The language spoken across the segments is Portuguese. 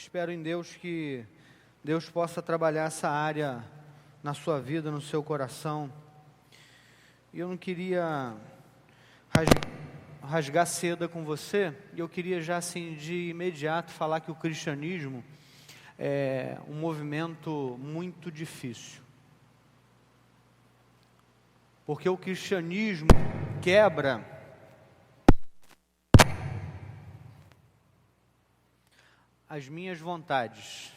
espero em Deus que Deus possa trabalhar essa área na sua vida, no seu coração. E eu não queria rasgar seda com você, eu queria já assim de imediato falar que o cristianismo é um movimento muito difícil. Porque o cristianismo quebra as minhas vontades.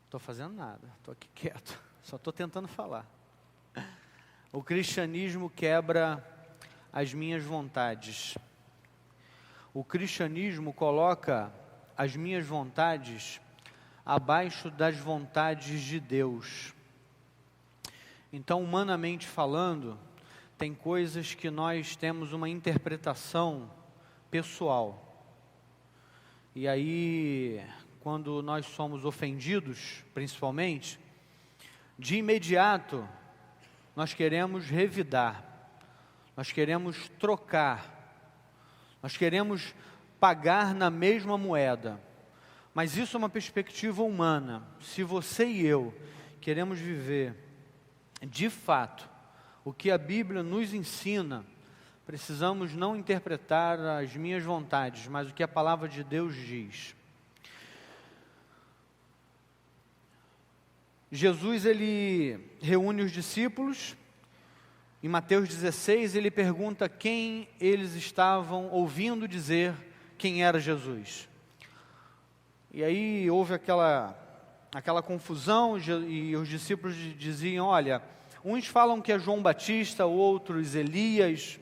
Estou fazendo nada, estou aqui quieto, só estou tentando falar. O cristianismo quebra as minhas vontades. O cristianismo coloca as minhas vontades abaixo das vontades de Deus. Então, humanamente falando, tem coisas que nós temos uma interpretação pessoal. E aí, quando nós somos ofendidos, principalmente, de imediato, nós queremos revidar, nós queremos trocar, nós queremos pagar na mesma moeda. Mas isso é uma perspectiva humana. Se você e eu queremos viver, de fato, o que a Bíblia nos ensina, precisamos não interpretar as minhas vontades, mas o que a palavra de Deus diz. Jesus, ele reúne os discípulos. Em Mateus 16, ele pergunta quem eles estavam ouvindo dizer quem era Jesus. E aí houve aquela confusão, e os discípulos diziam, olha, uns falam que é João Batista, outros Elias,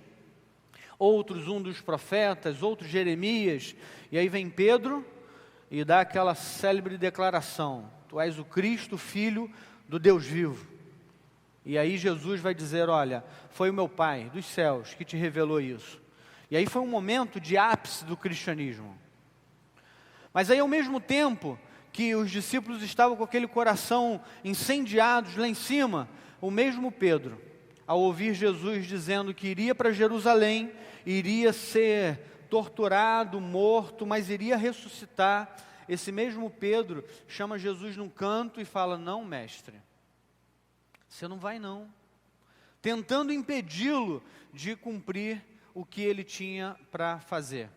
outros um dos profetas, outros Jeremias. E aí vem Pedro e dá aquela célebre declaração, tu és o Cristo, Filho do Deus vivo. E aí Jesus vai dizer, olha, foi o meu Pai dos céus que te revelou isso. E aí foi um momento de ápice do cristianismo. Mas aí ao mesmo tempo que os discípulos estavam com aquele coração incendiados lá em cima, o mesmo Pedro, ao ouvir Jesus dizendo que iria para Jerusalém, iria ser torturado, morto, mas iria ressuscitar, esse mesmo Pedro chama Jesus num canto e fala, não, mestre, você não vai não, tentando impedi-lo de cumprir o que ele tinha para fazer.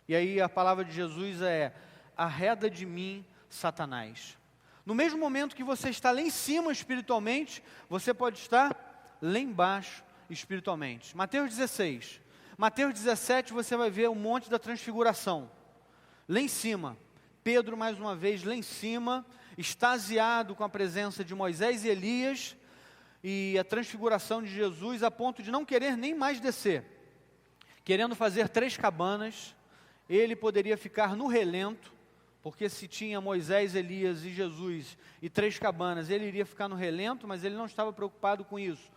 E aí a palavra de Jesus é, arreda de mim, Satanás. No mesmo momento que você está lá em cima espiritualmente, você pode estar lá embaixo espiritualmente. Mateus 16, Mateus 17 você vai ver o monte da transfiguração. Lá em cima, Pedro mais uma vez lá em cima, extasiado com a presença de Moisés e Elias, e a transfiguração de Jesus a ponto de não querer nem mais descer. Querendo fazer 3 cabanas, ele poderia ficar no relento, porque se tinha Moisés, Elias e Jesus e 3 cabanas, ele iria ficar no relento, mas ele não estava preocupado com isso.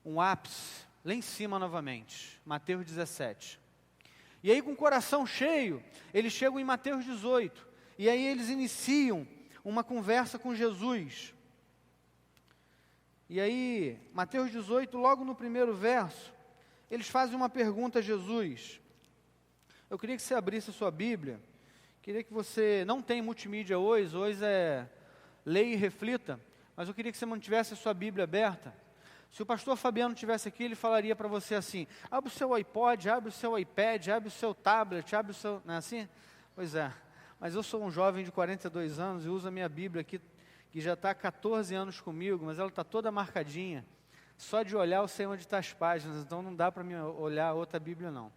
Um ápice, lá em cima novamente, Mateus 17. E aí com o coração cheio, eles chegam em Mateus 18, e aí eles iniciam uma conversa com Jesus. E aí, Mateus 18, logo no primeiro verso, eles fazem uma pergunta a Jesus. Eu queria que você abrisse a sua Bíblia. Queria que você, não tem multimídia hoje é leia e reflita, mas eu queria que você mantivesse a sua Bíblia aberta. Se o pastor Fabiano estivesse aqui, ele falaria para você assim, abre o seu iPod, abre o seu iPad, abre o seu tablet, abre o seu... Não é assim? Pois é, mas eu sou um jovem de 42 anos e uso a minha Bíblia aqui, que já está há 14 anos comigo, mas ela está toda marcadinha. Só de olhar eu sei onde estão as páginas, então não dá para mim olhar outra Bíblia não.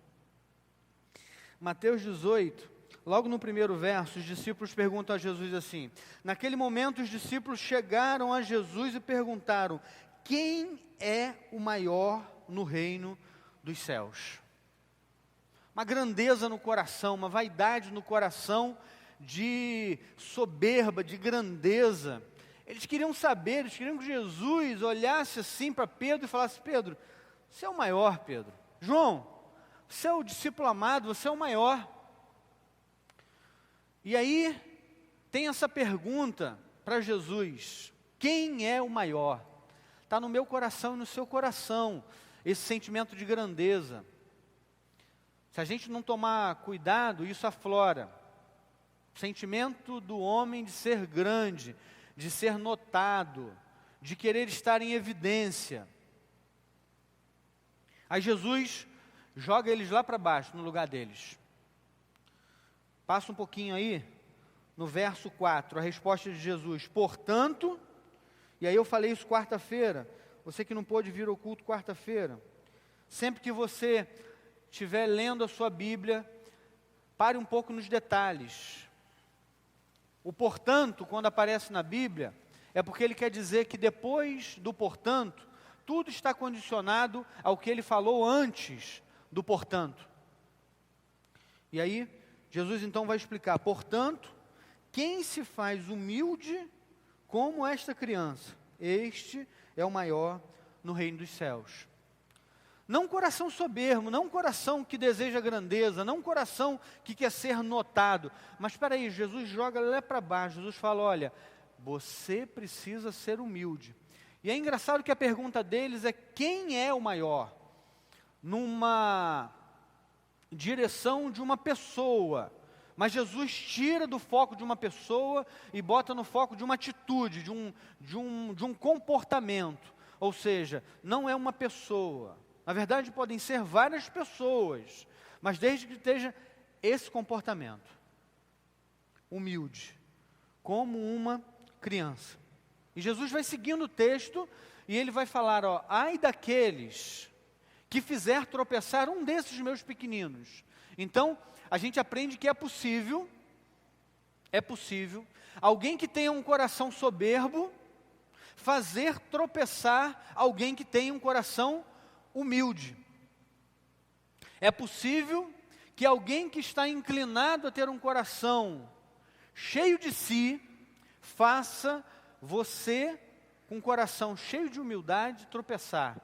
Mateus 18, logo no primeiro verso, os discípulos perguntam a Jesus assim, naquele momento os discípulos chegaram a Jesus e perguntaram, quem é o maior no reino dos céus? Uma grandeza no coração, uma vaidade no coração de soberba, de grandeza. Eles queriam saber, eles queriam que Jesus olhasse assim para Pedro e falasse, Pedro, você é o maior, Pedro. João, você é o discípulo amado, você é o maior. E aí, tem essa pergunta para Jesus, quem é o maior? Está no meu coração e no seu coração, esse sentimento de grandeza. Se a gente não tomar cuidado, isso aflora. sentimento do homem de ser grande, de ser notado, de querer estar em evidência. Aí Jesus joga eles lá para baixo, no lugar deles. Passa um pouquinho aí, no verso 4, a resposta de Jesus: portanto, e aí eu falei isso quarta-feira, você que não pôde vir ao culto quarta-feira, sempre que você estiver lendo a sua Bíblia, pare um pouco nos detalhes. O portanto, quando aparece na Bíblia, é porque ele quer dizer que depois do portanto, tudo está condicionado ao que ele falou antes do portanto. E aí, Jesus então vai explicar: portanto, quem se faz humilde como esta criança, este é o maior no reino dos céus. Não um coração soberbo, não um coração que deseja grandeza, não um coração que quer ser notado. Mas espera aí, Jesus joga lá para baixo. Jesus fala: olha, você precisa ser humilde. E é engraçado que a pergunta deles é: quem é o maior? Numa direção de uma pessoa. Mas Jesus tira do foco de uma pessoa e bota no foco de uma atitude, de um comportamento. Ou seja, não é uma pessoa. Na verdade, podem ser várias pessoas, mas desde que esteja esse comportamento, humilde, como uma criança. E Jesus vai seguindo o texto e ele vai falar: ó, ai daqueles que fizer tropeçar um desses meus pequeninos. Então, a gente aprende que é possível alguém que tenha um coração soberbo fazer tropeçar alguém que tenha um coração humilde. É possível que alguém que está inclinado a ter um coração cheio de si, faça você, com um coração cheio de humildade, tropeçar.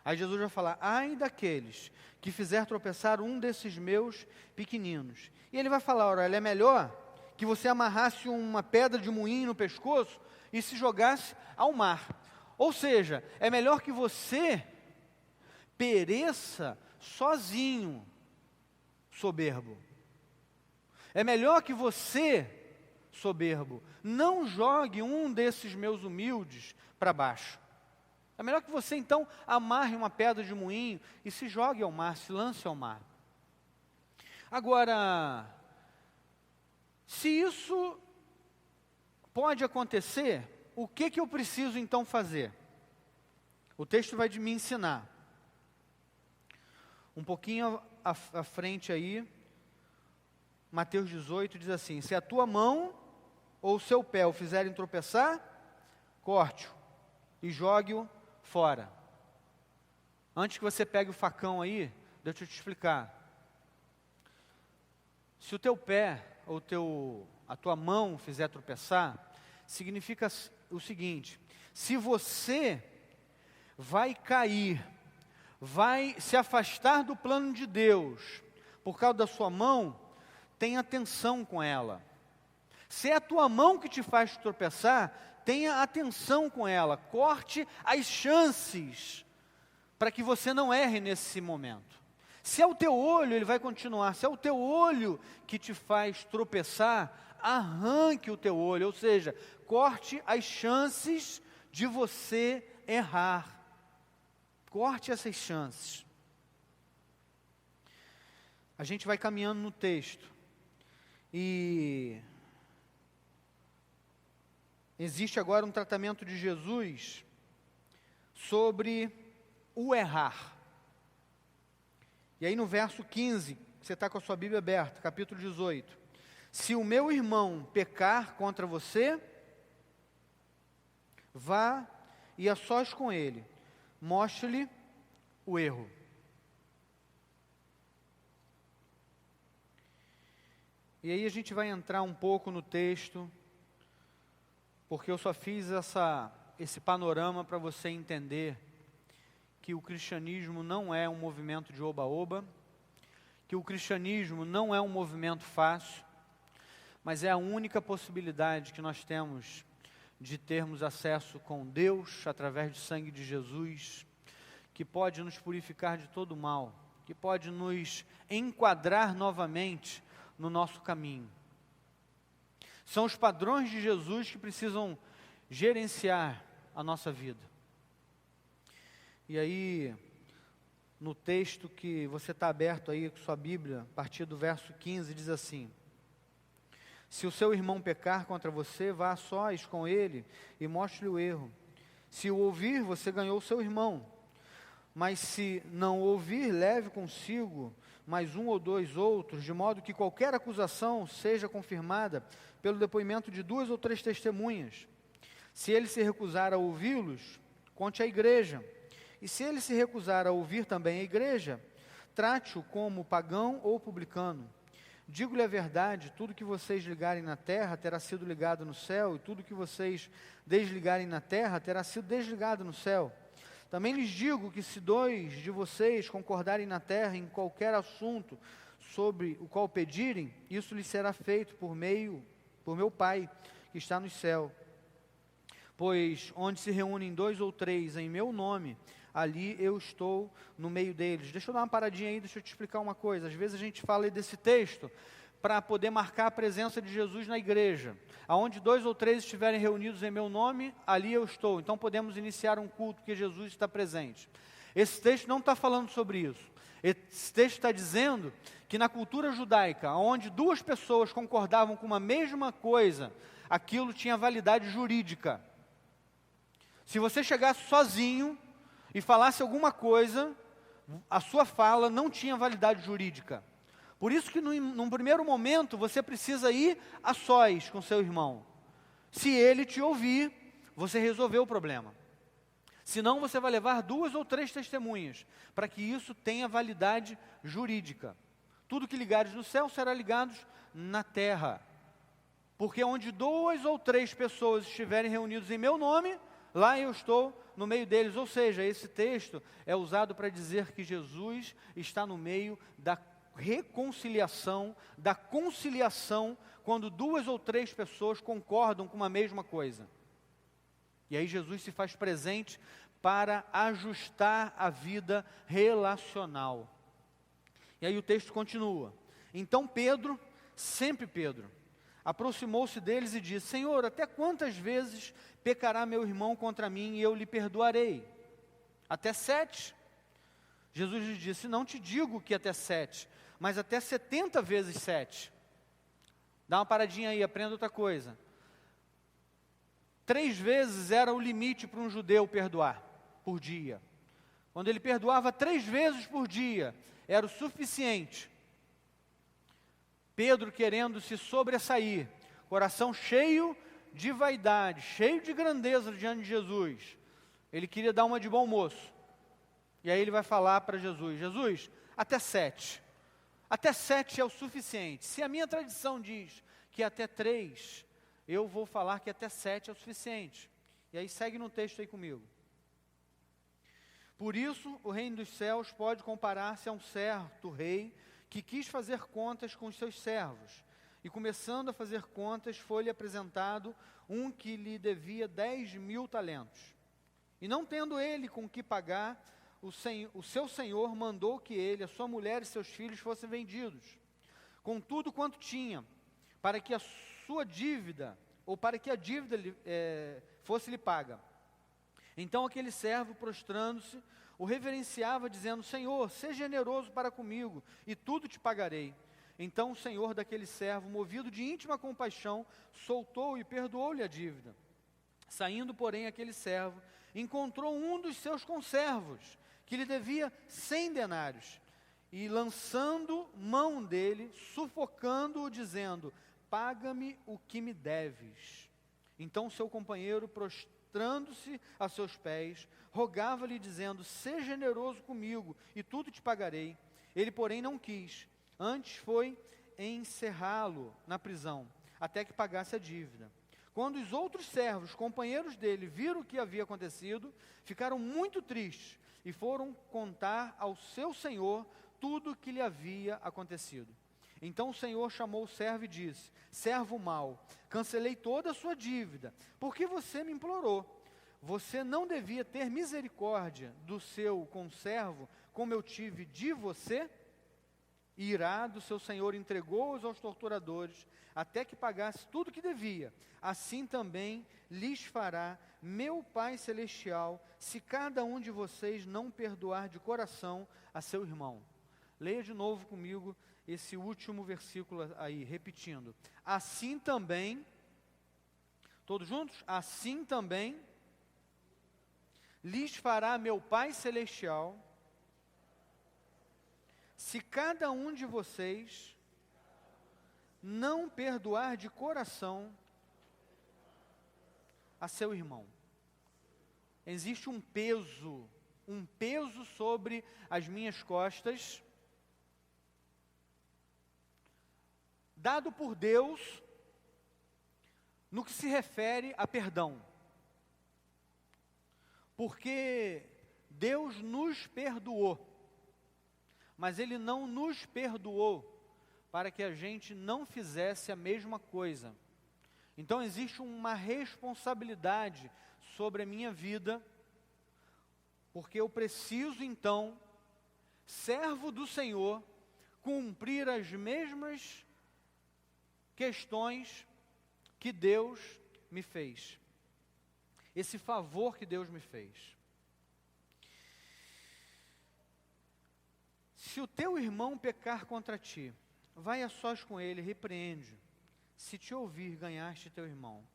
Aí Jesus vai falar: ai daqueles que fizer tropeçar um desses meus pequeninos. E ele vai falar: olha, é melhor que você amarrasse uma pedra de moinho no pescoço e se jogasse ao mar. Ou seja, é melhor que você pereça sozinho, soberbo. É melhor que você, soberbo, não jogue um desses meus humildes para baixo. É melhor que você então amarre uma pedra de moinho e se jogue ao mar, se lance ao mar. Agora, se isso pode acontecer, o que eu preciso então fazer? O texto vai me ensinar. Um pouquinho à frente aí, Mateus 18 diz assim: se a tua mão ou o seu pé o fizerem tropeçar, corte-o e jogue-o fora. Antes que você pegue o facão aí, deixa eu te explicar. Se o teu pé ou a tua mão fizer tropeçar, significa o seguinte: se você vai cair, vai se afastar do plano de Deus por causa da sua mão, tenha atenção com ela. Se é a tua mão que te faz tropeçar, tenha atenção com ela, corte as chances para que você não erre nesse momento. Se é o teu olho, ele vai continuar. Se é o teu olho que te faz tropeçar, arranque o teu olho, ou seja, corte as chances de você errar. Corte essas chances. A gente vai caminhando no texto e existe agora um tratamento de Jesus sobre o errar. E aí no verso 15, você está com a sua Bíblia aberta, capítulo 18. Se o meu irmão pecar contra você, vá e a sós com ele, mostre-lhe o erro. E aí a gente vai entrar um pouco no texto, porque eu só fiz esse panorama para você entender que o cristianismo não é um movimento de oba-oba, que o cristianismo não é um movimento fácil, mas é a única possibilidade que nós temos de termos acesso com Deus através do sangue de Jesus, que pode nos purificar de todo mal, que pode nos enquadrar novamente no nosso caminho. São os padrões de Jesus que precisam gerenciar a nossa vida. E aí, no texto que você está aberto aí com sua Bíblia, a partir do verso 15, diz assim: se o seu irmão pecar contra você, vá a sós com ele e mostre-lhe o erro. Se o ouvir, você ganhou o seu irmão. Mas se não ouvir, leve consigo mais um ou dois outros, de modo que qualquer acusação seja confirmada pelo depoimento de 2 ou 3 testemunhas. Se ele se recusar a ouvi-los, conte à igreja. E se ele se recusar a ouvir também a igreja, trate-o como pagão ou publicano. Digo-lhe a verdade, tudo que vocês ligarem na terra terá sido ligado no céu, e tudo que vocês desligarem na terra terá sido desligado no céu. Também lhes digo que se 2 de vocês concordarem na terra em qualquer assunto sobre o qual pedirem, isso lhes será feito por meu Pai que está no céu. Pois onde se reúnem 2 ou 3 em meu nome, ali eu estou no meio deles. Deixa eu dar uma paradinha aí, deixa eu te explicar uma coisa. Às vezes a gente fala desse texto para poder marcar a presença de Jesus na igreja. Aonde 2 ou 3 estiverem reunidos em meu nome, ali eu estou. Então podemos iniciar um culto porque Jesus está presente. Esse texto não está falando sobre isso. Esse texto está dizendo que na cultura judaica, onde 2 pessoas concordavam com uma mesma coisa, aquilo tinha validade jurídica. Se você chegasse sozinho e falasse alguma coisa, a sua fala não tinha validade jurídica. Por isso que num primeiro momento você precisa ir a sós com seu irmão. Se ele te ouvir, você resolveu o problema. Senão você vai levar 2 ou 3 testemunhas, para que isso tenha validade jurídica. Tudo que ligares no céu será ligado na terra. Porque onde 2 ou 3 pessoas estiverem reunidos em meu nome, lá eu estou no meio deles. Ou seja, esse texto é usado para dizer que Jesus está no meio da reconciliação, da conciliação, quando 2 ou 3 pessoas concordam com uma mesma coisa. E aí Jesus se faz presente para ajustar a vida relacional. E aí o texto continua. Então Pedro, sempre Pedro, aproximou-se deles e disse: Senhor, até quantas vezes pecará meu irmão contra mim e eu lhe perdoarei? Até 7? Jesus lhe disse: não te digo que até 7, mas até 70 vezes 7. Dá uma paradinha aí, aprenda outra coisa. 3 vezes era o limite para um judeu perdoar por dia. Quando ele perdoava 3 vezes por dia, era o suficiente. Pedro querendo se sobressair, coração cheio de vaidade, cheio de grandeza diante de Jesus. Ele queria dar uma de bom moço. E aí ele vai falar para Jesus: Jesus, até 7. Até 7 é o suficiente. Se a minha tradição diz que até 3, eu vou falar que até 7 é o suficiente. E aí segue no texto aí comigo. Por isso, o reino dos céus pode comparar-se a um certo rei que quis fazer contas com os seus servos. E começando a fazer contas, foi-lhe apresentado um que lhe devia 10.000 talentos. E não tendo ele com que pagar, o seu senhor mandou que ele, a sua mulher e seus filhos fossem vendidos, com tudo quanto tinha, para que a sua dívida, ou para que a dívida fosse-lhe paga. Então aquele servo, prostrando-se, o reverenciava, dizendo: Senhor, seja generoso para comigo, e tudo te pagarei. Então o senhor daquele servo, movido de íntima compaixão, soltou e perdoou-lhe a dívida. Saindo, porém, aquele servo, encontrou um dos seus conservos, que lhe devia 100 denários, e lançando mão dele, sufocando-o, dizendo: paga-me o que me deves. Então seu companheiro, prostrando-se a seus pés, rogava-lhe, dizendo: seja generoso comigo, e tudo te pagarei. Ele, porém, não quis, antes foi encerrá-lo na prisão, até que pagasse a dívida. Quando os outros servos, companheiros dele, viram o que havia acontecido, ficaram muito tristes, e foram contar ao seu senhor tudo o que lhe havia acontecido. Então o senhor chamou o servo e disse: servo mau, cancelei toda a sua dívida, porque você me implorou. Você não devia ter misericórdia do seu conservo, como eu tive de você? Irado, seu senhor entregou-os aos torturadores, até que pagasse tudo o que devia. Assim também lhes fará meu Pai Celestial, se cada um de vocês não perdoar de coração a seu irmão. Leia de novo comigo esse último versículo aí, repetindo. Assim também, todos juntos? Assim também lhes fará meu Pai Celestial, se cada um de vocês não perdoar de coração a seu irmão. Existe um peso sobre as minhas costas, dado por Deus, no que se refere a perdão. Porque Deus nos perdoou, mas Ele não nos perdoou para que a gente não fizesse a mesma coisa. Então existe uma responsabilidade sobre a minha vida, porque eu preciso então, servo do Senhor, cumprir as mesmas questões que Deus me fez. Esse favor que Deus me fez. Se o teu irmão pecar contra ti, vai a sós com ele, repreende. Se te ouvir, ganhaste teu irmão.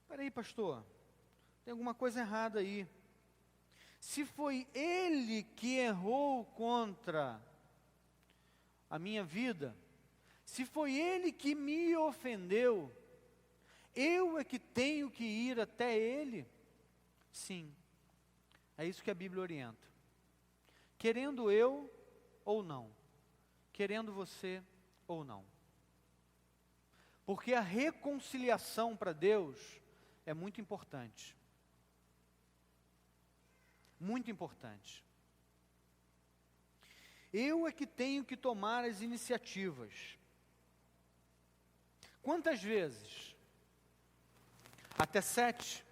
Espera aí, pastor, tem alguma coisa errada aí. Se foi ele que errou contra a minha vida, se foi ele que me ofendeu, eu é que tenho que ir até ele? Sim, é isso que a Bíblia orienta. Querendo eu ou não, querendo você ou não. Porque a reconciliação para Deus é muito importante. Muito importante. Eu é que tenho que tomar as iniciativas. Quantas vezes? Até 7?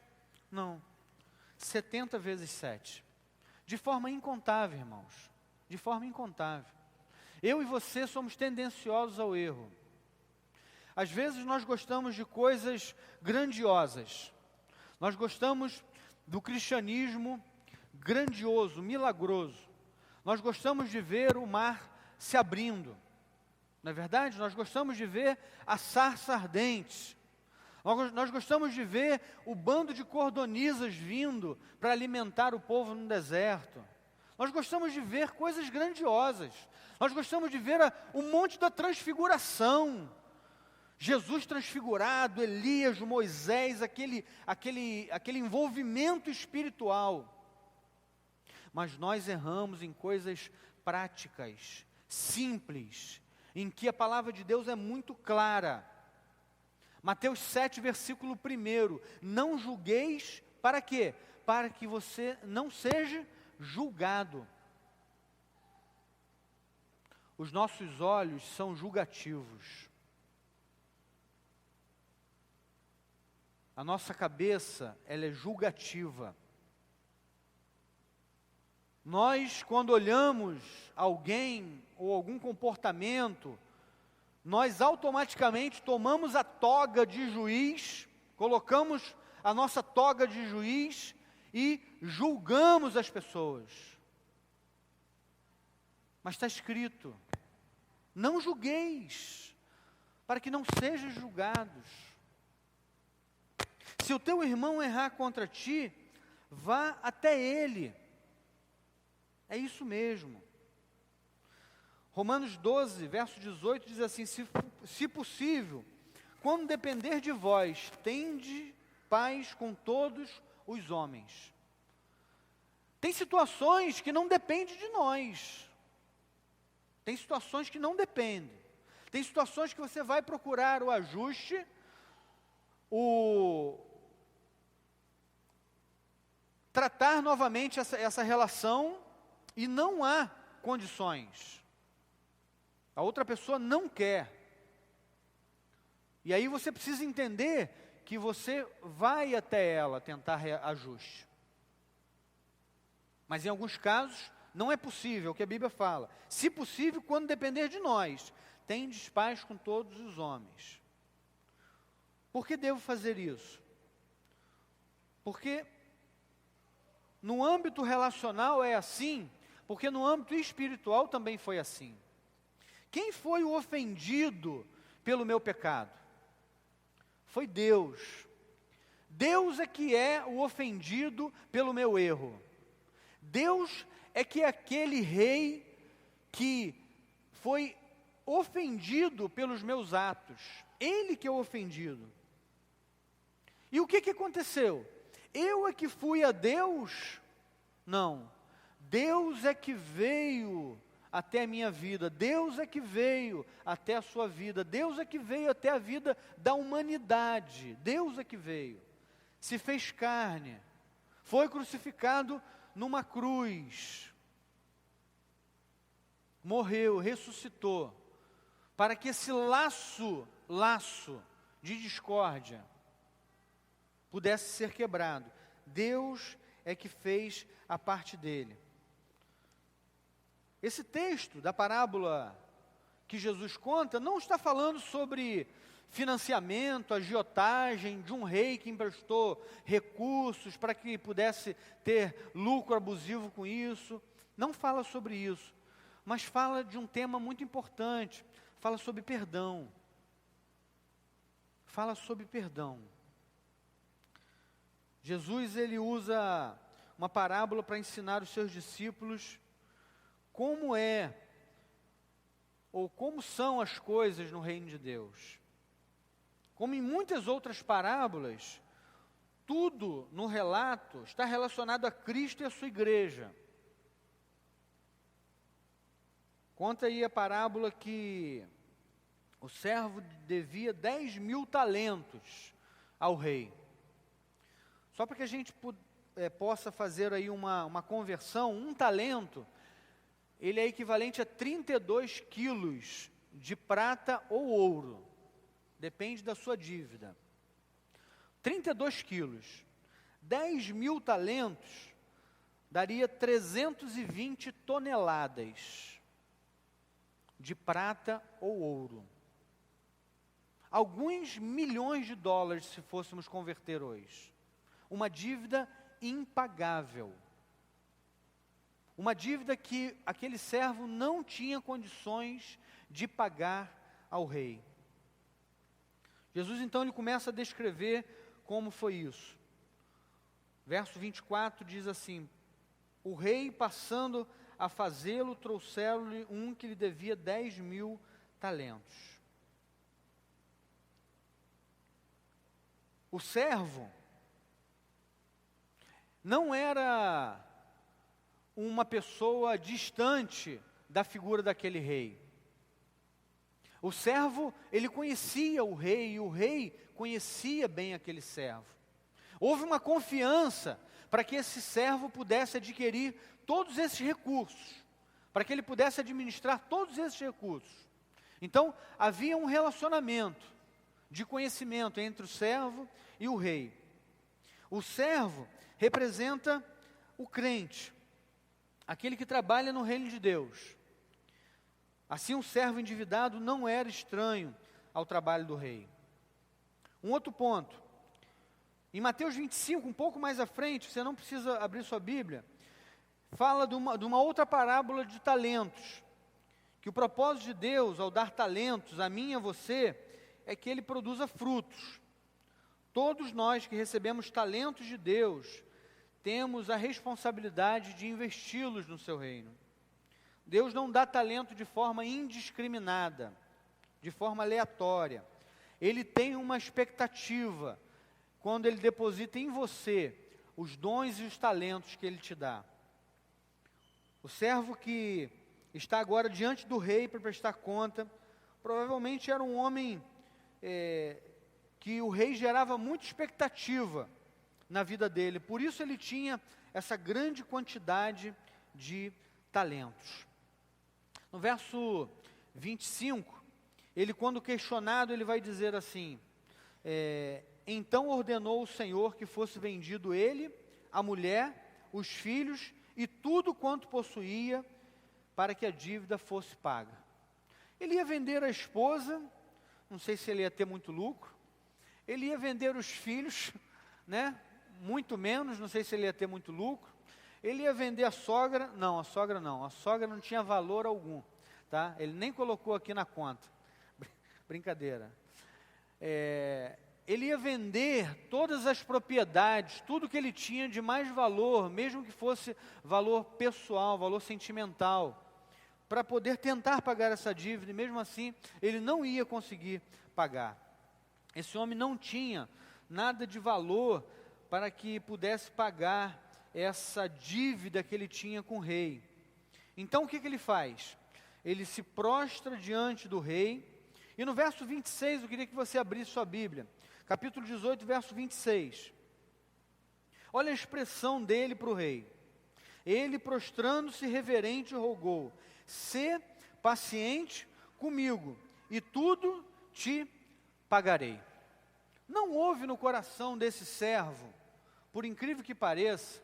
Não. 70 vezes 7. De forma incontável, irmãos. De forma incontável. Eu e você somos tendenciosos ao erro. Às vezes nós gostamos de coisas grandiosas. Nós gostamos do cristianismo grandioso, milagroso. Nós gostamos de ver o mar se abrindo. Não é verdade? Nós gostamos de ver a sarça ardente. Nós gostamos de ver o bando de cordonisas vindo para alimentar o povo no deserto. Nós gostamos de ver coisas grandiosas. Nós gostamos de ver o monte da transfiguração. Jesus transfigurado, Elias, Moisés, aquele envolvimento espiritual. Mas nós erramos em coisas práticas, simples, em que a palavra de Deus é muito clara. Mateus 7, versículo 1. Não julgueis, para quê? Para que você não seja julgado. Os nossos olhos são julgativos. A nossa cabeça, ela é julgativa. Nós, quando olhamos alguém ou algum comportamento, nós automaticamente tomamos a toga de juiz, colocamos a nossa toga de juiz e julgamos as pessoas. Mas está escrito, não julgueis, para que não sejam julgados. Se o teu irmão errar contra ti, vá até ele. É isso mesmo. Romanos 12, verso 18 diz assim, se possível, quando depender de vós, tende paz com todos os homens. Tem situações que não dependem de nós. Tem situações que não dependem. Tem situações que você vai procurar o ajuste, tratar novamente essa relação e não há condições. A outra pessoa não quer. E aí você precisa entender que você vai até ela tentar ajuste. Mas em alguns casos não é possível, é o que a Bíblia fala. Se possível, quando depender de nós, tendes paz com todos os homens. Por que devo fazer isso? Porque no âmbito relacional é assim, porque no âmbito espiritual também foi assim. Quem foi o ofendido pelo meu pecado? Foi Deus. Deus é que é o ofendido pelo meu erro. Deus é que é aquele rei que foi ofendido pelos meus atos. Ele que é o ofendido. E o que aconteceu? Eu é que fui a Deus? Não. Deus é que veio até a minha vida. Deus é que veio até a sua vida. Deus é que veio até a vida da humanidade. Deus é que veio. Se fez carne. Foi crucificado numa cruz. Morreu, ressuscitou. Para que esse laço de discórdia pudesse ser quebrado. Deus é que fez a parte dele. Esse texto da parábola que Jesus conta não está falando sobre financiamento, agiotagem de um rei que emprestou recursos para que pudesse ter lucro abusivo com isso. Não fala sobre isso, mas fala de um tema muito importante. Fala sobre perdão. Fala sobre perdão. Jesus, ele usa uma parábola para ensinar os seus discípulos como é, ou como são as coisas no reino de Deus. Como em muitas outras parábolas, tudo no relato está relacionado a Cristo e a sua igreja. Conta aí a parábola que o servo devia 10.000 talentos ao rei. Só para que a gente possa fazer aí uma conversão, um talento, ele é equivalente a 32 quilos de prata ou ouro. Depende da sua dívida. 32 quilos. 10.000 talentos daria 320 toneladas de prata ou ouro. Alguns milhões de dólares se fôssemos converter hoje. Uma dívida impagável. Uma dívida que aquele servo não tinha condições de pagar ao rei. Jesus então ele começa a descrever como foi isso. Verso 24 diz assim: o rei passando a fazê-lo, trouxeram-lhe um que lhe devia 10.000 talentos. O servo não era uma pessoa distante da figura daquele rei. O servo, ele conhecia o rei, e o rei conhecia bem aquele servo. Houve uma confiança para que esse servo pudesse adquirir todos esses recursos, para que ele pudesse administrar todos esses recursos. Então, havia um relacionamento de conhecimento entre o servo e o rei. O servo representa o crente, aquele que trabalha no reino de Deus. Assim, um servo endividado não era estranho ao trabalho do rei. Um outro ponto, em Mateus 25, um pouco mais à frente, você não precisa abrir sua Bíblia, fala de uma outra parábola de talentos, que o propósito de Deus, ao dar talentos a mim e a você, é que Ele produza frutos. Todos nós que recebemos talentos de Deus, temos a responsabilidade de investi-los no seu reino. Deus não dá talento de forma indiscriminada, de forma aleatória. Ele tem uma expectativa, quando Ele deposita em você os dons e os talentos que Ele te dá. O servo que está agora diante do rei para prestar conta, provavelmente era um homem que o rei gerava muita expectativa na vida dele. Por isso ele tinha essa grande quantidade de talentos. No verso 25, ele, quando questionado, ele vai dizer assim: então ordenou o Senhor que fosse vendido ele, a mulher, os filhos e tudo quanto possuía, para que a dívida fosse paga. Ele ia vender a esposa, não sei se ele ia ter muito lucro. Ele ia vender os filhos, né? Muito menos, não sei se ele ia ter muito lucro. Ele ia vender a sogra, não, a sogra não tinha valor algum, tá? Ele nem colocou aqui na conta, brincadeira. Ele ia vender todas as propriedades, tudo que ele tinha de mais valor, mesmo que fosse valor pessoal, valor sentimental, para poder tentar pagar essa dívida, e mesmo assim, ele não ia conseguir pagar. Esse homem não tinha nada de valor para que pudesse pagar essa dívida que ele tinha com o rei. Então o que ele faz? Ele se prostra diante do rei, e no verso 26, eu queria que você abrisse sua Bíblia, capítulo 18, verso 26. Olha a expressão dele para o rei. Ele, prostrando-se reverente, rogou: sê paciente comigo, e tudo te pagarei. Não houve no coração desse servo, por incrível que pareça,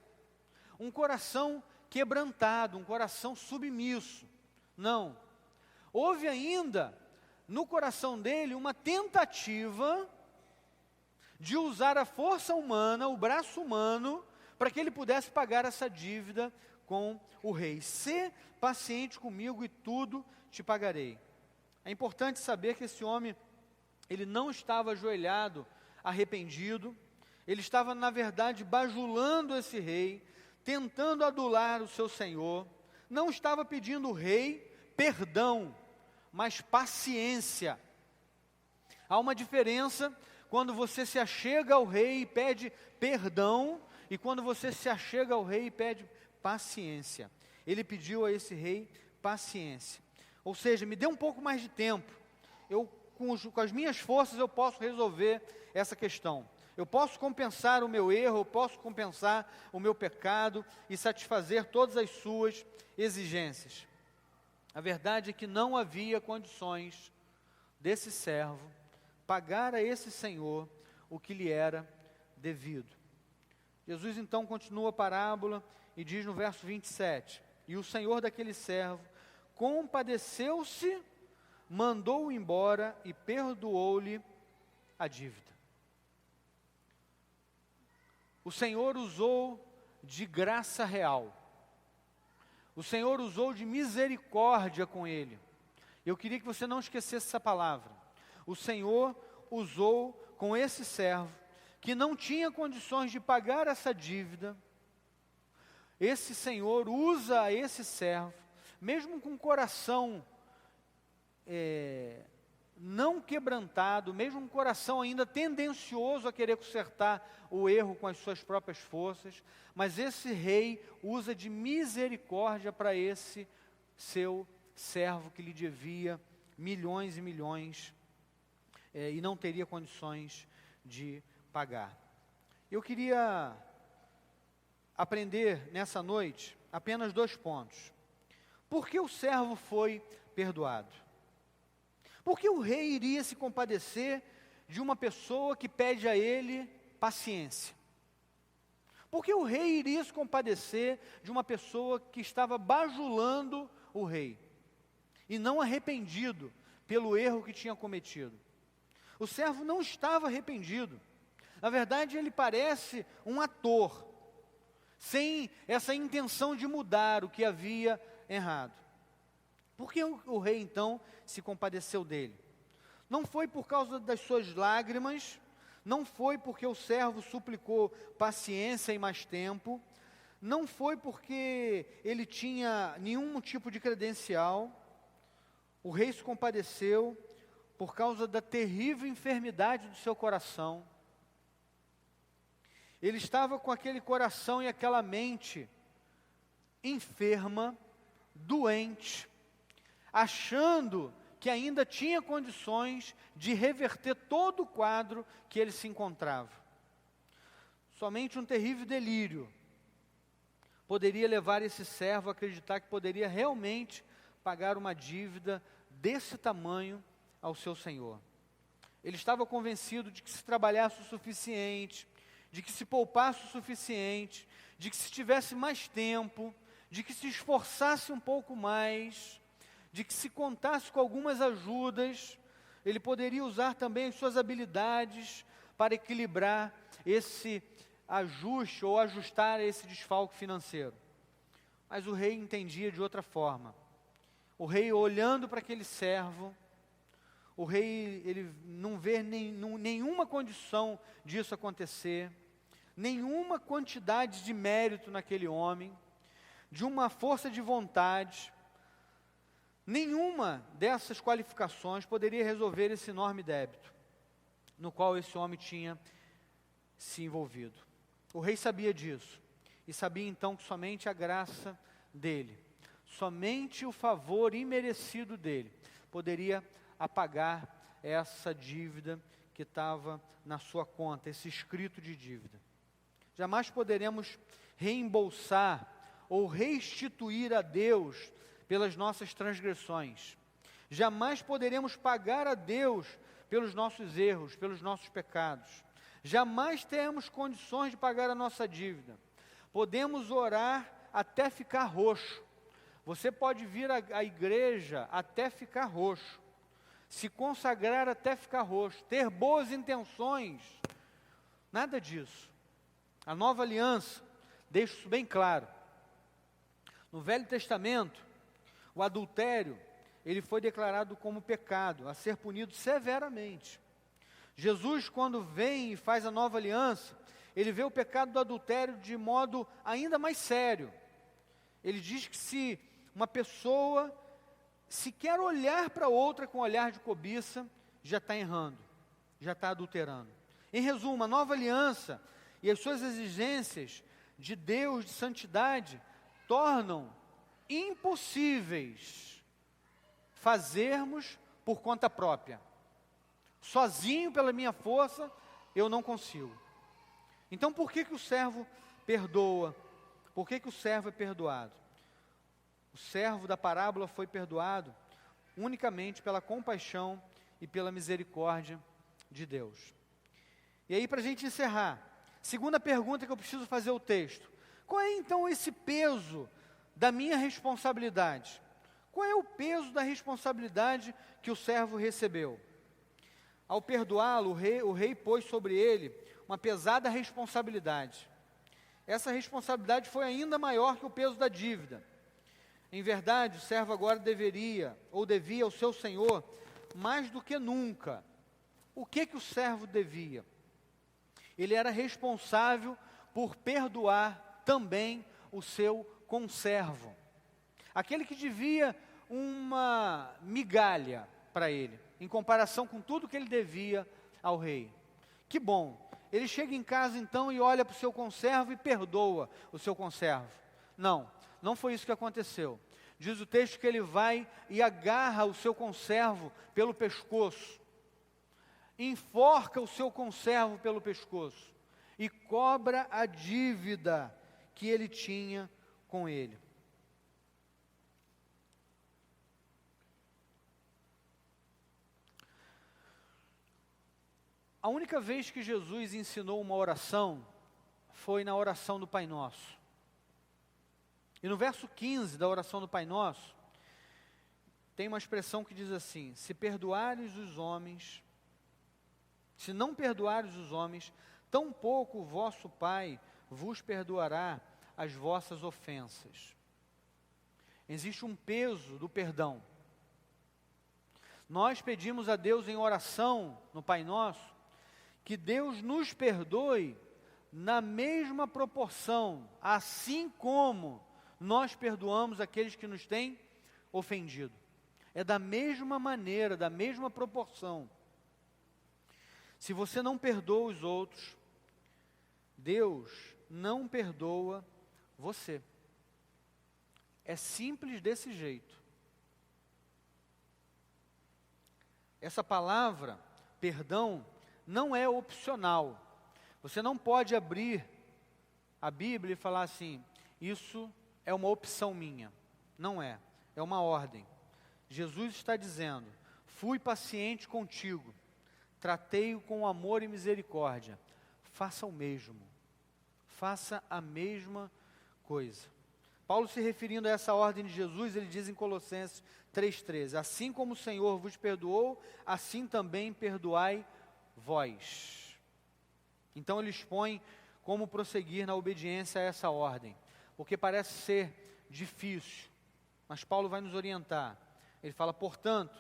um coração quebrantado, um coração submisso. Não. Houve ainda no coração dele uma tentativa de usar a força humana, o braço humano, para que ele pudesse pagar essa dívida com o rei. Sê paciente comigo e tudo te pagarei. É importante saber que esse homem, ele não estava ajoelhado, arrependido. Ele estava, na verdade, bajulando esse rei, tentando adular o seu senhor. Não estava pedindo ao rei perdão, mas paciência. Há uma diferença quando você se achega ao rei e pede perdão, e quando você se achega ao rei e pede paciência. Ele pediu a esse rei paciência. Ou seja, me dê um pouco mais de tempo. Com as minhas forças eu posso resolver essa questão. Eu posso compensar o meu erro, eu posso compensar o meu pecado e satisfazer todas as suas exigências. A verdade é que não havia condições desse servo pagar a esse senhor o que lhe era devido. Jesus então continua a parábola e diz no verso 27, e o senhor daquele servo compadeceu-se, mandou-o embora e perdoou-lhe a dívida. O Senhor usou de graça real. O Senhor usou de misericórdia com ele. Eu queria que você não esquecesse essa palavra. O Senhor usou com esse servo, que não tinha condições de pagar essa dívida. Esse Senhor usa esse servo, mesmo com o coração não quebrantado, mesmo um coração ainda tendencioso a querer consertar o erro com as suas próprias forças, mas esse rei usa de misericórdia para esse seu servo que lhe devia milhões e milhões e não teria condições de pagar. Eu queria aprender nessa noite apenas 2 pontos. Por que o servo foi perdoado? Por que o rei iria se compadecer de uma pessoa que pede a ele paciência? Por que o rei iria se compadecer de uma pessoa que estava bajulando o rei e não arrependido pelo erro que tinha cometido? O servo não estava arrependido. Na verdade, ele parece um ator, sem essa intenção de mudar o que havia errado. Por que o rei, então, se compadeceu dele? Não foi por causa das suas lágrimas, não foi porque o servo suplicou paciência e mais tempo, não foi porque ele tinha nenhum tipo de credencial. O rei se compadeceu por causa da terrível enfermidade do seu coração. Ele estava com aquele coração e aquela mente enferma, doente, achando que ainda tinha condições de reverter todo o quadro que ele se encontrava. Somente um terrível delírio poderia levar esse servo a acreditar que poderia realmente pagar uma dívida desse tamanho ao seu senhor. Ele estava convencido de que se trabalhasse o suficiente, de que se poupasse o suficiente, de que se tivesse mais tempo, de que se esforçasse um pouco mais, de que se contasse com algumas ajudas, ele poderia usar também as suas habilidades para equilibrar esse ajuste ou ajustar esse desfalque financeiro. Mas o rei entendia de outra forma. O rei, olhando para aquele servo, o rei ele não vê nenhuma condição disso acontecer, nenhuma quantidade de mérito naquele homem, de uma força de vontade, nenhuma dessas qualificações poderia resolver esse enorme débito no qual esse homem tinha se envolvido. O rei sabia disso, e sabia então que somente a graça dele, somente o favor imerecido dele, poderia apagar essa dívida que estava na sua conta, esse escrito de dívida. Jamais poderemos reembolsar ou restituir a Deus pelas nossas transgressões. Jamais poderemos pagar a Deus pelos nossos erros, pelos nossos pecados. Jamais teremos condições de pagar a nossa dívida. Podemos orar até ficar roxo. Você pode vir à igreja até ficar roxo, se consagrar até ficar roxo, ter boas intenções. Nada disso. A nova aliança deixa isso bem claro. No Velho Testamento, o adultério, ele foi declarado como pecado, a ser punido severamente. Jesus, quando vem e faz a nova aliança, ele vê o pecado do adultério de modo ainda mais sério. Ele diz que se uma pessoa se quer olhar para outra com olhar de cobiça, já está errando, já está adulterando. Em resumo, a nova aliança e as suas exigências de Deus, de santidade, tornam impossíveis fazermos por conta própria. Sozinho, pela minha força, eu não consigo. Então, por que o servo perdoa? Por que o servo é perdoado? O servo da parábola foi perdoado unicamente pela compaixão e pela misericórdia de Deus. E aí, para a gente encerrar, segunda pergunta que eu preciso fazer ao texto: qual é então esse peso da minha responsabilidade? Qual é o peso da responsabilidade que o servo recebeu? Ao perdoá-lo, o rei pôs sobre ele uma pesada responsabilidade. Essa responsabilidade foi ainda maior que o peso da dívida. Em verdade, o servo agora devia ao seu senhor mais do que nunca. O que o servo devia? Ele era responsável por perdoar também o seu conservo, aquele que devia uma migalha para ele, em comparação com tudo que ele devia ao rei. Que bom, ele chega em casa então e olha para o seu conservo e perdoa o seu conservo. Não foi isso que aconteceu. Diz o texto que ele vai e agarra o seu conservo pelo pescoço, enforca o seu conservo pelo pescoço e cobra a dívida que ele tinha com ele. A única vez que Jesus ensinou uma oração foi na oração do Pai Nosso. E no verso 15 da oração do Pai Nosso, tem uma expressão que diz assim: se perdoares os homens, se não perdoares os homens, tampouco o vosso Pai vos perdoará as vossas ofensas. Existe um peso do perdão. Nós pedimos a Deus em oração, no Pai Nosso, que Deus nos perdoe na mesma proporção, assim como nós perdoamos aqueles que nos têm ofendido. É da mesma maneira, da mesma proporção. Se você não perdoa os outros, Deus não perdoa você. É simples desse jeito. Essa palavra, perdão, não é opcional. Você não pode abrir a Bíblia e falar assim: isso é uma opção minha. Não é, é uma ordem. Jesus está dizendo: fui paciente contigo, tratei-o com amor e misericórdia. Faça o mesmo, faça a mesma coisa. Paulo, se referindo a essa ordem de Jesus, ele diz em Colossenses 3,13: assim como o Senhor vos perdoou, assim também perdoai vós. Então ele expõe como prosseguir na obediência a essa ordem, porque parece ser difícil, mas Paulo vai nos orientar. Ele fala: portanto,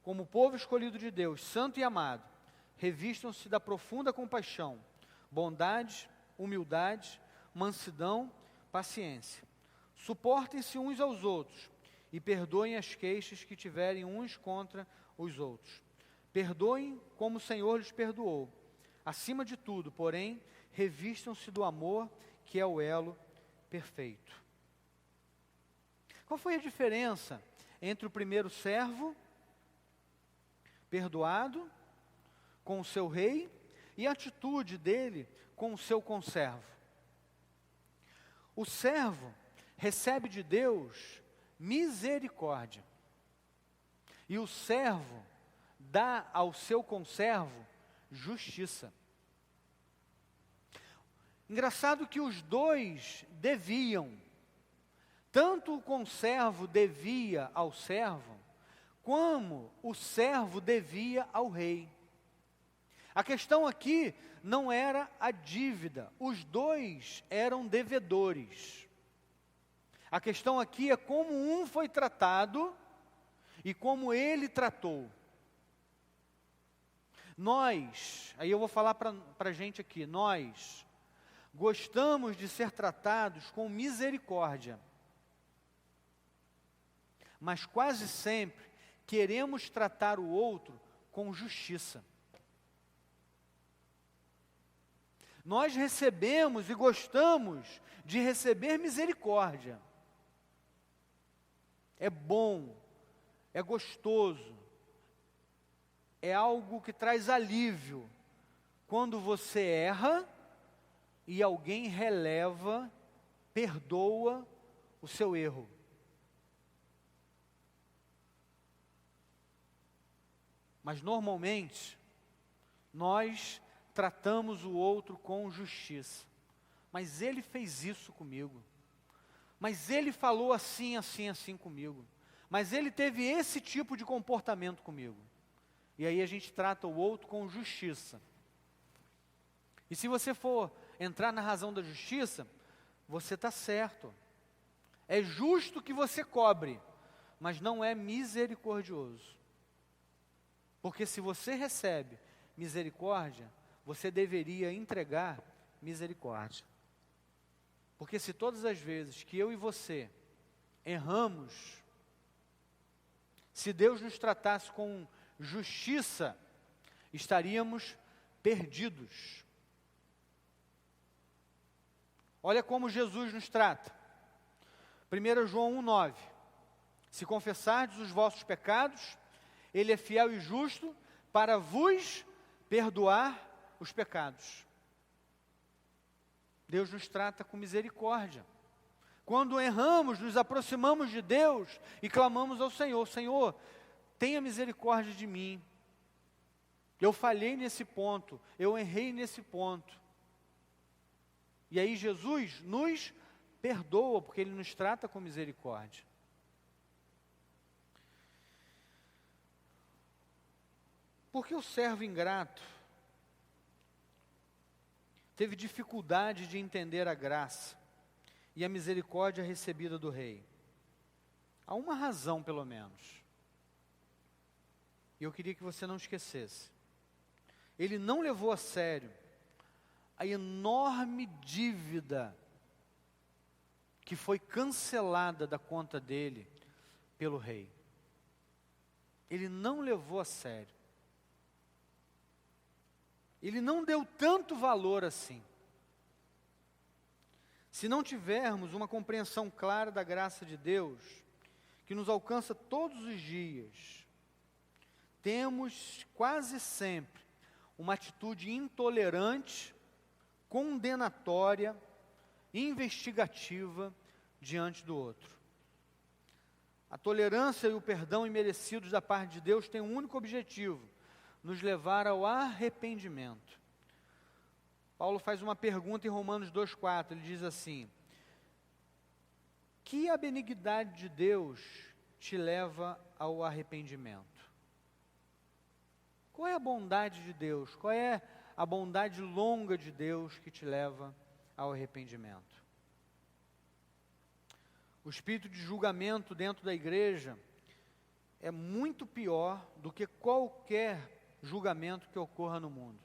como povo escolhido de Deus, santo e amado, revistam-se da profunda compaixão, bondade, humildade, mansidão, paciência. Suportem-se uns aos outros e perdoem as queixas que tiverem uns contra os outros. Perdoem como o Senhor lhes perdoou. Acima de tudo, porém, revistam-se do amor, que é o elo perfeito. Qual foi a diferença entre o primeiro servo, perdoado, com o seu rei, e a atitude dele com o seu conservo? O servo recebe de Deus misericórdia, e o servo dá ao seu conservo justiça. Engraçado que os dois deviam, tanto o conservo devia ao servo, como o servo devia ao rei. A questão aqui não era a dívida, os dois eram devedores. A questão aqui é como um foi tratado e como ele tratou. Nós, aí eu vou falar para a gente aqui, nós gostamos de ser tratados com misericórdia, mas quase sempre queremos tratar o outro com justiça. Nós recebemos e gostamos de receber misericórdia. É bom, é gostoso, é algo que traz alívio quando você erra e alguém releva, perdoa o seu erro. Mas normalmente, nós tratamos o outro com justiça. Mas ele fez isso comigo. Mas ele falou assim, assim, assim comigo. Mas ele teve esse tipo de comportamento comigo. E aí a gente trata o outro com justiça. E se você for entrar na razão da justiça, você está certo. É justo que você cobre, mas não é misericordioso. Porque se você recebe misericórdia, você deveria entregar misericórdia. Porque se todas as vezes que eu e você erramos, se Deus nos tratasse com justiça, estaríamos perdidos. Olha como Jesus nos trata. 1 João 1,9: se confessardes os vossos pecados, Ele é fiel e justo para vos perdoar os pecados. Deus nos trata com misericórdia. Quando erramos, nos aproximamos de Deus e clamamos ao Senhor: Senhor, tenha misericórdia de mim. Eu falhei nesse ponto, eu errei nesse ponto. E aí Jesus nos perdoa, porque Ele nos trata com misericórdia. Porque o servo ingrato teve dificuldade de entender a graça e a misericórdia recebida do rei. Há uma razão, pelo menos. E eu queria que você não esquecesse. Ele não levou a sério a enorme dívida que foi cancelada da conta dele pelo rei. Ele não levou a sério. Ele não deu tanto valor assim. Se não tivermos uma compreensão clara da graça de Deus, que nos alcança todos os dias, temos quase sempre uma atitude intolerante, condenatória, investigativa diante do outro. A tolerância e o perdão imerecidos da parte de Deus têm um único objetivo: nos levar ao arrependimento. Paulo faz uma pergunta em Romanos 2,4, ele diz assim: que a benignidade de Deus te leva ao arrependimento? Qual é a bondade de Deus? Qual é a bondade longa de Deus que te leva ao arrependimento? O espírito de julgamento dentro da igreja é muito pior do que qualquer julgamento que ocorra no mundo.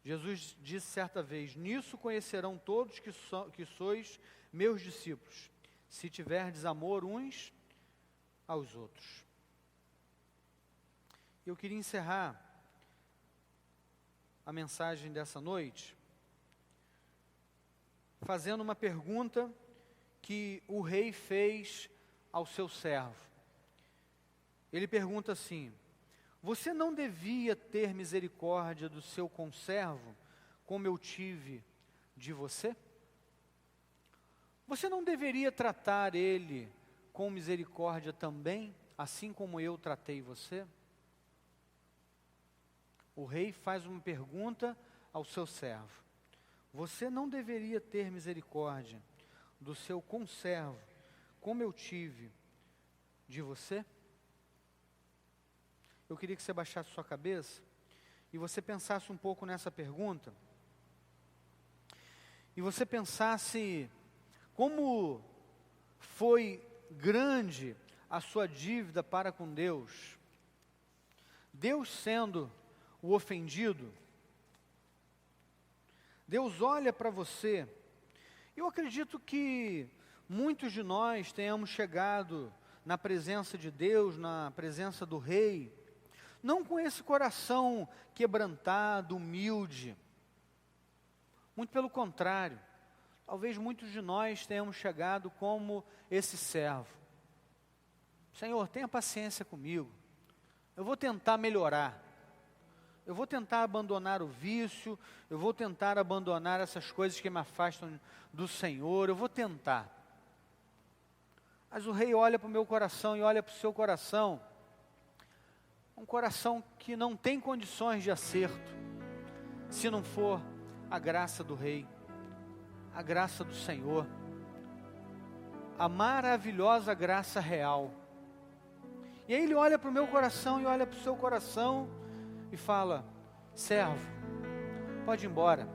Jesus disse certa vez: nisso conhecerão todos que sois meus discípulos, se tiverdes amor uns aos outros. Eu queria encerrar a mensagem dessa noite fazendo uma pergunta que o rei fez ao seu servo. Ele pergunta assim: você não devia ter misericórdia do seu conservo, como eu tive de você? Você não deveria tratar ele com misericórdia também, assim como eu tratei você? O rei faz uma pergunta ao seu servo: você não deveria ter misericórdia do seu conservo, como eu tive de você? Eu queria que você baixasse sua cabeça e você pensasse um pouco nessa pergunta. E você pensasse como foi grande a sua dívida para com Deus. Deus sendo o ofendido, Deus olha para você. Eu acredito que muitos de nós tenhamos chegado na presença de Deus, na presença do Rei, não com esse coração quebrantado, humilde. Muito pelo contrário, talvez muitos de nós tenhamos chegado como esse servo. Senhor, tenha paciência comigo, eu vou tentar melhorar, eu vou tentar abandonar o vício, eu vou tentar abandonar essas coisas que me afastam do Senhor, eu vou tentar. Mas o rei olha para o meu coração e olha para o seu coração, um coração que não tem condições de acerto, se não for a graça do rei, a graça do Senhor, a maravilhosa graça real. E aí ele olha para o meu coração e olha para o seu coração e fala: servo, pode ir embora,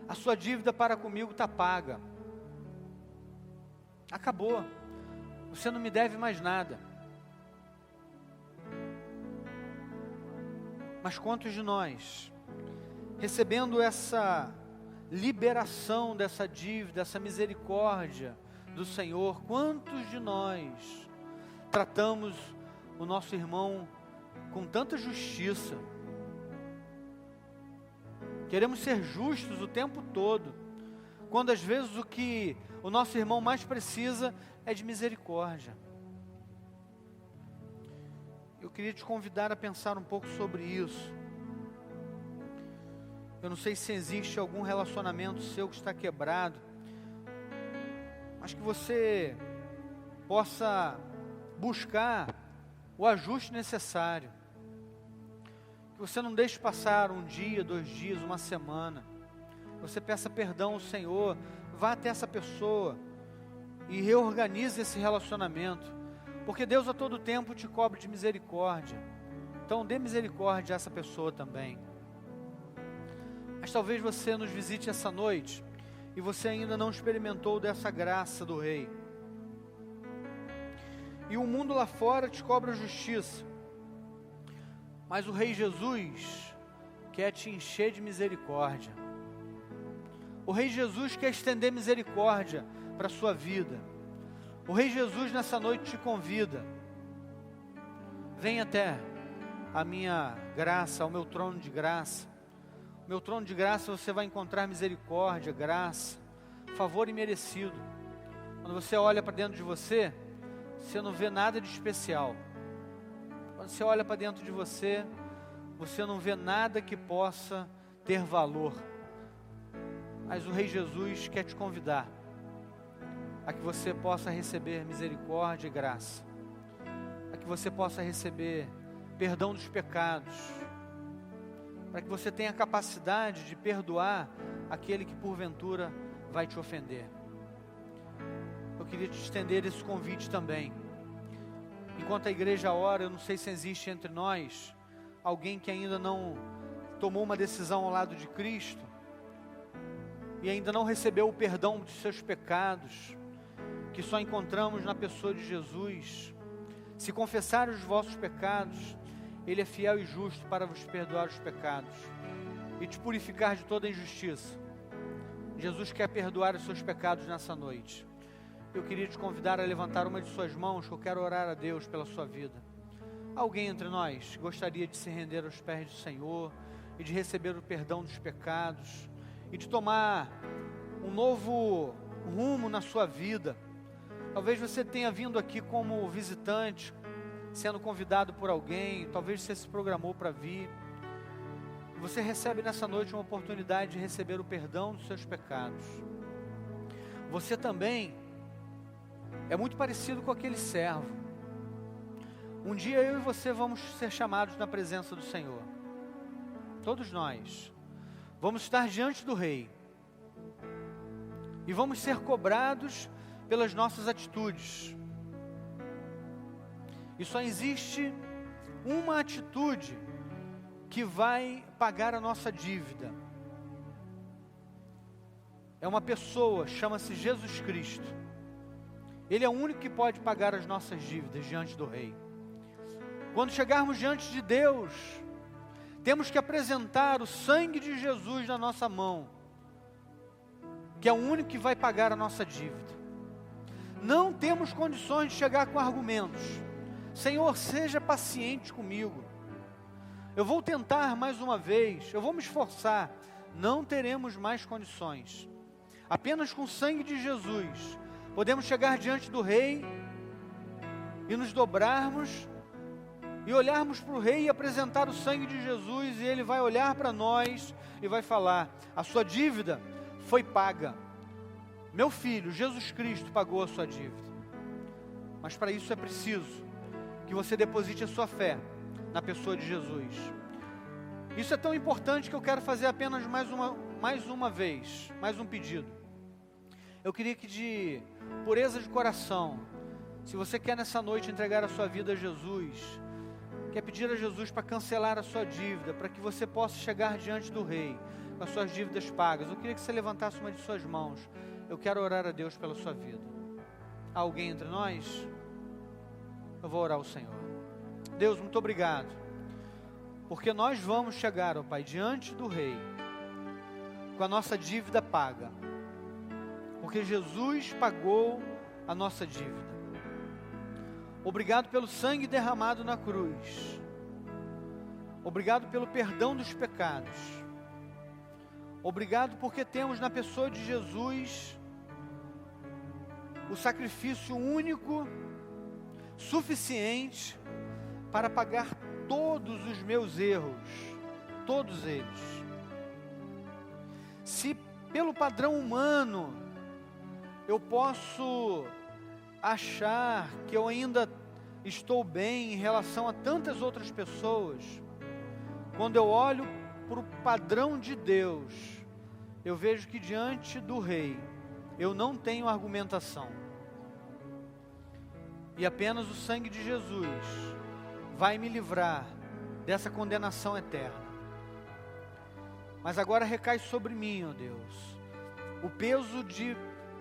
a sua dívida para comigo está paga, acabou, você não me deve mais nada. Mas quantos de nós, recebendo essa liberação dessa dívida, essa misericórdia do Senhor, quantos de nós tratamos o nosso irmão com tanta justiça? Queremos ser justos o tempo todo, quando às vezes o que o nosso irmão mais precisa é de misericórdia. Eu queria te convidar a pensar um pouco sobre isso. Eu não sei se existe algum relacionamento seu que está quebrado, mas que você possa buscar o ajuste necessário. Que você não deixe passar um dia, 2 dias, uma semana. Você peça perdão ao Senhor, vá até essa pessoa e reorganize esse relacionamento. Porque Deus a todo tempo te cobre de misericórdia. Então dê misericórdia a essa pessoa também. Mas talvez você nos visite essa noite e você ainda não experimentou dessa graça do Rei. E o mundo lá fora te cobra justiça. Mas o Rei Jesus quer te encher de misericórdia. O Rei Jesus quer estender misericórdia para a sua vida. O Rei Jesus nessa noite te convida: vem até a minha graça, ao meu trono de graça. O meu trono de graça você vai encontrar misericórdia, graça, favor imerecido. Quando você olha para dentro de você, você não vê nada de especial. Quando você olha para dentro de você, você não vê nada que possa ter valor. Mas o Rei Jesus quer te convidar a que você possa receber misericórdia e graça, a que você possa receber perdão dos pecados, para que você tenha a capacidade de perdoar aquele que porventura vai te ofender. eu queria te estender esse convite também. Enquanto a igreja ora, eu não sei se existe entre nós alguém que ainda não tomou uma decisão ao lado de Cristo e ainda não recebeu o perdão dos seus pecados, que só encontramos na pessoa de Jesus. Se confessar os vossos pecados, Ele é fiel e justo para vos perdoar os pecados e te purificar de toda injustiça. Jesus quer perdoar os seus pecados nessa noite. Eu queria te convidar a levantar uma de suas mãos, que eu quero orar a Deus pela sua vida. Alguém entre nós gostaria de se render aos pés do Senhor e de receber o perdão dos pecados e de tomar um novo rumo na sua vida? Talvez você tenha vindo aqui como visitante, sendo convidado por alguém, talvez você se programou para vir. Você recebe nessa noite uma oportunidade de receber o perdão dos seus pecados. Você também é muito parecido com aquele servo. Um dia eu e você vamos ser chamados na presença do Senhor. Todos nós vamos estar diante do Rei e vamos ser cobrados pelas nossas atitudes. E só existe uma atitude que vai pagar a nossa dívida. É uma pessoa, chama-se Jesus Cristo. Ele é o único que pode pagar as nossas dívidas diante do Rei. Quando chegarmos diante de Deus, temos que apresentar o sangue de Jesus na nossa mão, que é o único que vai pagar a nossa dívida. Não temos condições de chegar com argumentos. Senhor, seja paciente comigo. Eu vou tentar mais uma vez, eu vou me esforçar. Não teremos mais condições. Apenas com o sangue de Jesus podemos chegar diante do Rei e nos dobrarmos e olharmos para o Rei e apresentar o sangue de Jesus, e Ele vai olhar para nós e vai falar: a sua dívida foi paga. Meu filho, Jesus Cristo pagou a sua dívida. Mas para isso é preciso que você deposite a sua fé na pessoa de Jesus. Isso é tão importante que eu quero fazer apenas mais uma vez, mais um pedido. Eu queria que, de pureza de coração, se você quer nessa noite entregar a sua vida a Jesus, quer pedir a Jesus para cancelar a sua dívida, para que você possa chegar diante do Rei com as suas dívidas pagas, eu queria que você levantasse uma de suas mãos. Eu quero orar a Deus pela sua vida. Há alguém entre nós? Eu vou orar ao Senhor. Deus, muito obrigado, porque nós vamos chegar, ó Pai, diante do Rei com a nossa dívida paga, porque Jesus pagou a nossa dívida. Obrigado pelo sangue derramado na cruz. Obrigado pelo perdão dos pecados. Obrigado porque temos na pessoa de Jesus o sacrifício único, suficiente para pagar todos os meus erros, todos eles. Se pelo padrão humano eu posso achar que eu ainda estou bem em relação a tantas outras pessoas, quando eu olho para o padrão de Deus, eu vejo que diante do Rei eu não tenho argumentação, e apenas o sangue de Jesus vai me livrar dessa condenação eterna. Mas agora recai sobre mim, ó Deus, o peso de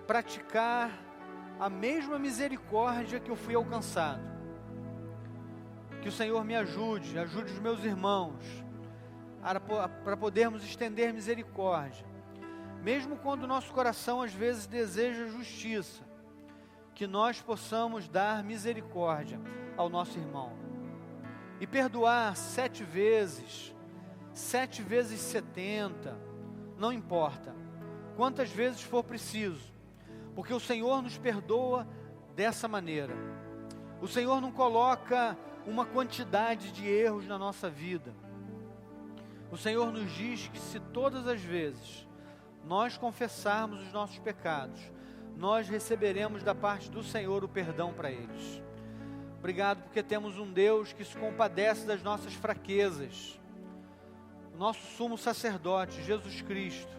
praticar a mesma misericórdia que eu fui alcançado. Que o Senhor me ajude os meus irmãos, para podermos estender misericórdia, mesmo quando o nosso coração às vezes deseja justiça, que nós possamos dar misericórdia ao nosso irmão, e perdoar 7 vezes, 7 vezes 70, não importa, quantas vezes for preciso, porque o Senhor nos perdoa dessa maneira. O Senhor não coloca uma quantidade de erros na nossa vida. O Senhor nos diz que se todas as vezes nós confessarmos os nossos pecados, nós receberemos da parte do Senhor o perdão para eles. Obrigado porque temos um Deus que se compadece das nossas fraquezas. O nosso sumo sacerdote, Jesus Cristo.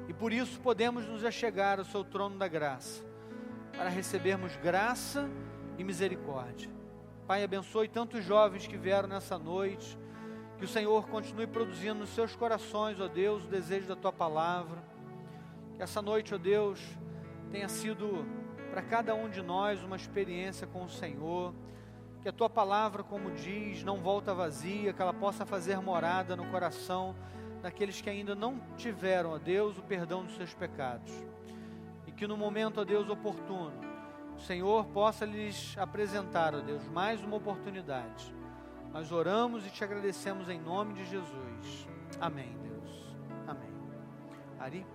E por isso podemos nos achegar ao seu trono da graça, para recebermos graça e misericórdia. Pai, abençoe tantos jovens que vieram nessa noite, que o Senhor continue produzindo nos seus corações, ó Deus, o desejo da Tua palavra. Que essa noite, ó Deus, tenha sido para cada um de nós uma experiência com o Senhor. Que a Tua palavra, como diz, não volta vazia, que ela possa fazer morada no coração daqueles que ainda não tiveram, ó Deus, o perdão dos seus pecados. E que no momento, ó Deus, oportuno, o Senhor possa lhes apresentar, ó Deus, mais uma oportunidade. Nós oramos e Te agradecemos em nome de Jesus. Amém, Deus. Amém. Ari?